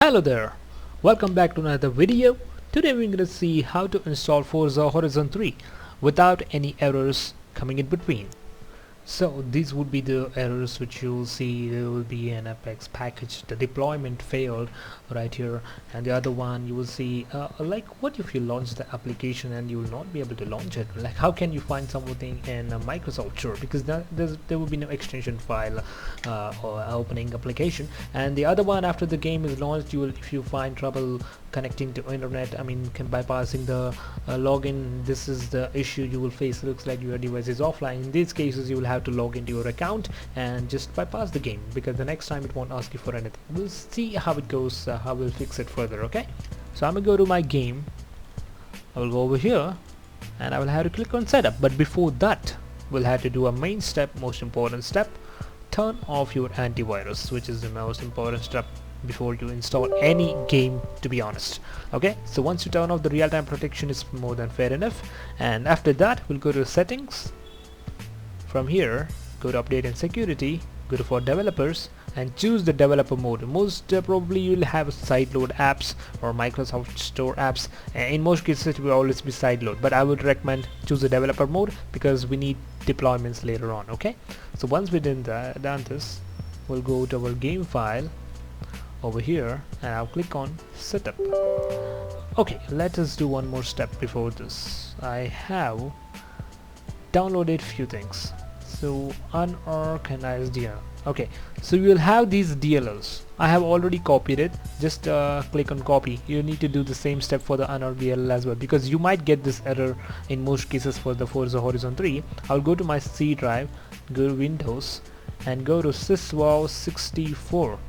Hello there, welcome back to another video. Today we're going to see how to install Forza Horizon 3 without any errors coming in between. So these would be the errors which you'll see. There will be an Apex package, the deployment failed right here, and the other one you will see like what if you launch the application and you will not be able to launch it. Like how can you find something in Microsoft? Sure, because there will be no extension file or opening application. And the other one, after the game is launched, you will, if you find trouble connecting to internet, I mean bypassing the login, this is the issue you will face. Looks like your device is offline. In these cases you will have to log into your account and just bypass the game, because the next time it won't ask you for anything. We'll see how it goes, how we'll fix it further. Okay, so I'm gonna go to my game. I will go over here and I will have to click on setup, but before that we'll have to do a main step, most important step. Turn off your antivirus, which is the most important step before you install any game, to be honest. Okay, so once you turn off the real-time protection, is more than fair enough. And after that we'll go to settings. From here go to update and security, go to for developers and choose the developer mode. Most probably you'll have sideload apps or Microsoft Store apps. In most cases it will always be sideload, but I would recommend choose the developer mode because we need deployments later on. Okay, so once we've done this, we'll go to our game file over here and I'll click on setup. Okay, let us do one more step before this. I have downloaded few things, so unarc and isdone. Okay, so you will have these DLLs. I have already copied it. Just click on copy. You need to do the same step for the unarc DLL as well, because you might get this error in most cases for the Forza Horizon 3. I'll go to my C drive, go to Windows and go to syswow 64.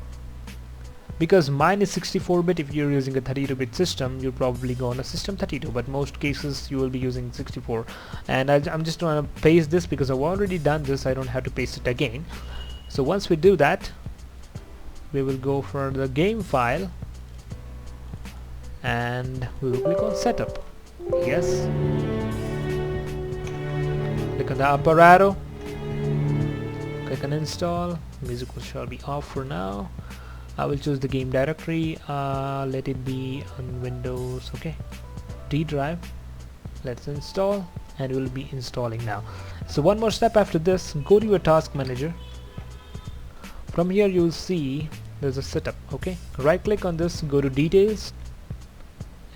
Because mine is 64-bit, if you're using a 32-bit system, you'll probably go on a system 32, but most cases you will be using 64. And I'm just going to paste this because I've already done this. I don't have to paste it again. So once we do that, we will go for the game file and we will click on setup. Yes. Click on the upper arrow. Click on install. Music shall be off for now. I will choose the game directory, let it be on Windows. Okay, D drive, let's install, and we'll be installing now. So one more step after this, go to your task manager. From here you'll see there's a setup. Okay, right click on this, go to details,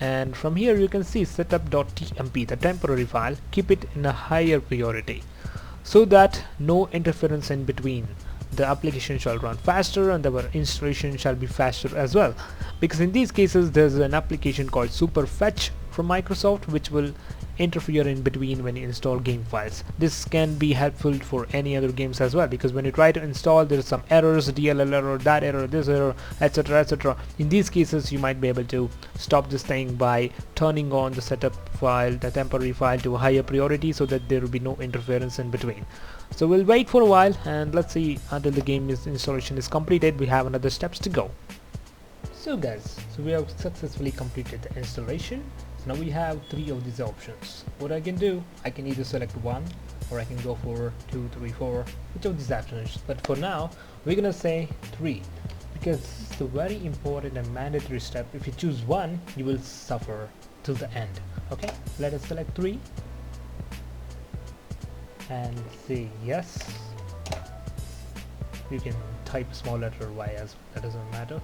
and from here you can see setup.tmp, the temporary file. Keep it in a higher priority so that no interference in between. The application shall run faster and our installation shall be faster as well, because in these cases there's an application called Super Fetch from Microsoft which will interfere in between when you install game files. This can be helpful for any other games as well, because when you try to install there's some errors, DLL error, that error, this error, etc, etc. In these cases you might be able to stop this thing by turning on the setup file, the temporary file, to a higher priority so that there will be no interference in between. So we'll wait for a while and let's see until the game installation is completed. We have another steps to go. So guys, so we have successfully completed the installation. So now we have 3 of these options. What I can do, I can either select 1 or I can go for 2, 3, 4, which of these options. But for now we're gonna say 3, because it's a very important and mandatory step. If you choose 1, you will suffer till the end. Okay, let us select 3 and say yes. You can type small letter Y as well, that doesn't matter.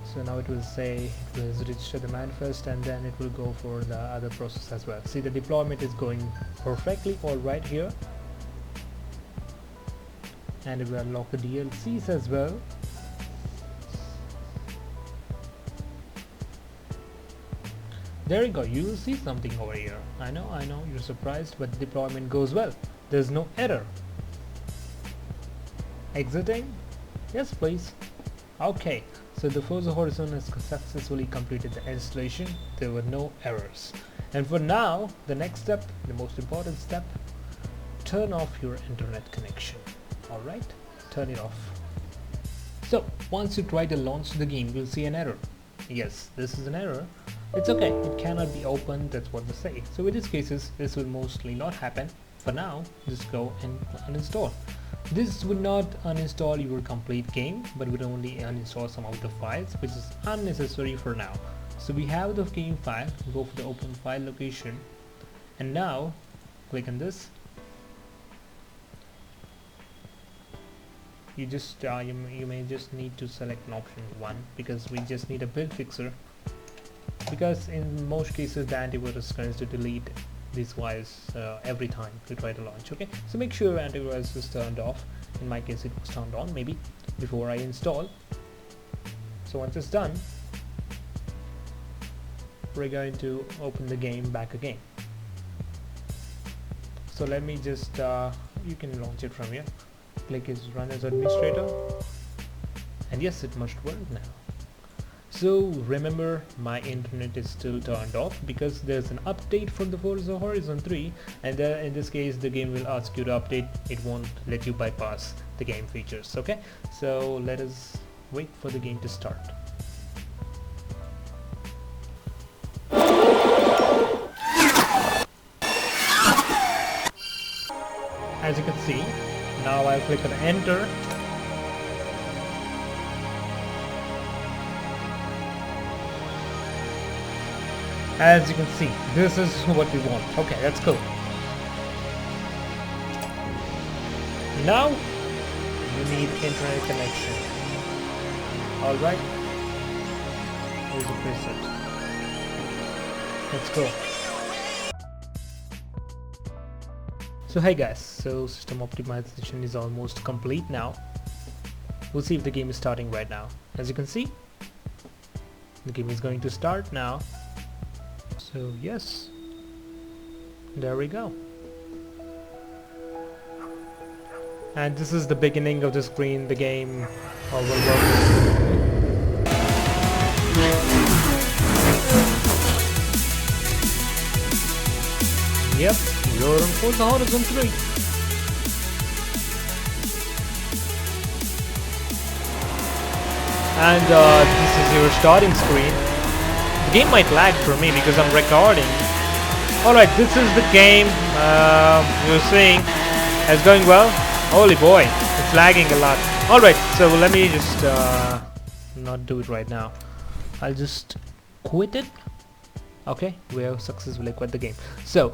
So now it will say it will register the manifest and then it will go for the other process as well. See, the deployment is going perfectly all right here, and it will unlock the DLCs as well. There you go, you will see something over here. I know, you're surprised, but the deployment goes well. There's no error. Exiting? Yes, please. Okay, so the Forza Horizon has successfully completed the installation. There were no errors. And for now, the next step, the most important step, turn off your internet connection. Alright, turn it off. So, once you try to launch the game, you'll see an error. Yes, this is an error. It's okay, it cannot be opened, that's what they say. So in these cases, this will mostly not happen. For now, just go and uninstall. This would not uninstall your complete game, but would only uninstall some of the files, which is unnecessary for now. So we have the game file, go for the open file location, and now click on this. You just you may just need to select an option 1 because we just need a build fixer, because in most cases the antivirus is going to delete these files every time you try to launch. Okay, so make sure antivirus is turned off. In my case it was turned on maybe before I install. So once it's done, we're going to open the game back again. So let me just you can launch it from here. Click is run as administrator, and yes, it must work now. So remember, my internet is still turned off because there's an update for the Forza Horizon 3, and in this case the game will ask you to update. It won't let you bypass the game features. Okay, so let us wait for the game to start. As you can see, now I'll click on enter. As you can see, this is what we want. Okay, that's cool. Now you need internet connection. Alright, here's a preset. Let's go. So hey guys, so system optimization is almost complete now. We'll see if the game is starting right now. As you can see, the game is going to start now. So yes, there we go. And this is the beginning of the screen. The game will work. Yep, you're on Forza Horizon 3. And this is your starting screen. The game might lag for me because I'm recording. Alright, this is the game you're seeing. It's going well. Holy boy, it's lagging a lot. Alright, so let me just not do it right now. I'll just quit it. Okay, we have successfully quit the game. So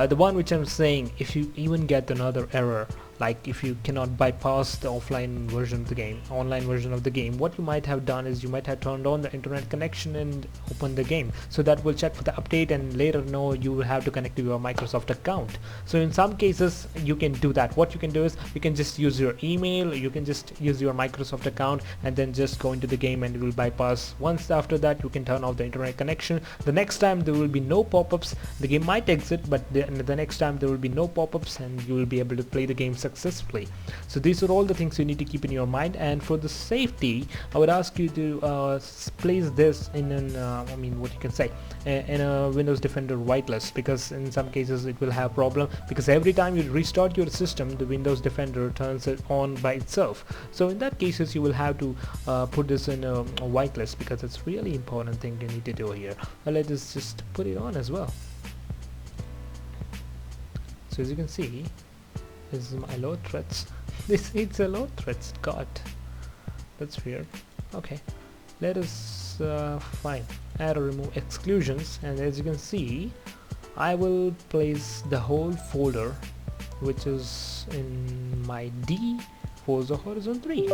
the one which I'm saying, if you even get another error, like if you cannot bypass the offline version of the game, online version of the game, what you might have done is you might have turned on the internet connection and opened the game, so that will check for the update, and later no, you will have to connect to your Microsoft account. So in some cases you can do that. What you can do is you can just use your email, you can just use your Microsoft account and then just go into the game, and it will bypass. Once after that you can turn off the internet connection. The next time there will be no pop-ups. The game might exit, but the next time there will be no pop-ups and you will be able to play the game successfully. So these are all the things you need to keep in your mind, and for the safety I would ask you to place this in an I mean, what you can say, in a Windows Defender whitelist, because in some cases it will have problem, because every time you restart your system the Windows Defender turns it on by itself. So in that cases you will have to put this in a whitelist, because it's really important thing you need to do here. Let us just put it on as well. So as you can see, this is my load threads. This needs a load threads. God, that's weird. Okay, let us find add or remove exclusions, and as you can see I will place the whole folder which is in my D Forza Horizon 3.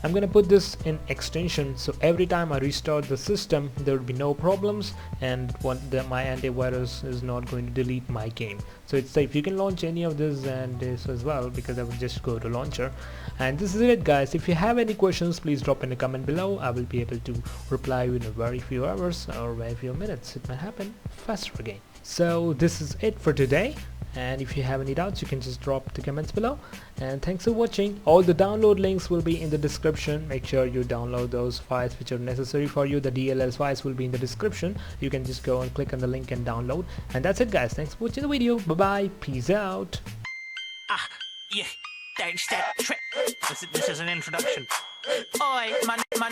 I'm gonna put this in extension, so every time I restart the system there will be no problems, and my antivirus is not going to delete my game. So it's safe. You can launch any of this and this as well, because I will just go to launcher. And this is it guys. If you have any questions, please drop in a comment below. I will be able to reply in a very few hours or very few minutes. It might happen faster again. So this is it for today, and if you have any doubts you can just drop the comments below. And thanks for watching. All the download links will be in the description. Make sure you download those files which are necessary for you. The DLL files will be in the description. You can just go and click on the link and download. And that's it guys. Thanks for watching the video. Bye bye, peace out. Yeah, don't step. This is an introduction. Oi, my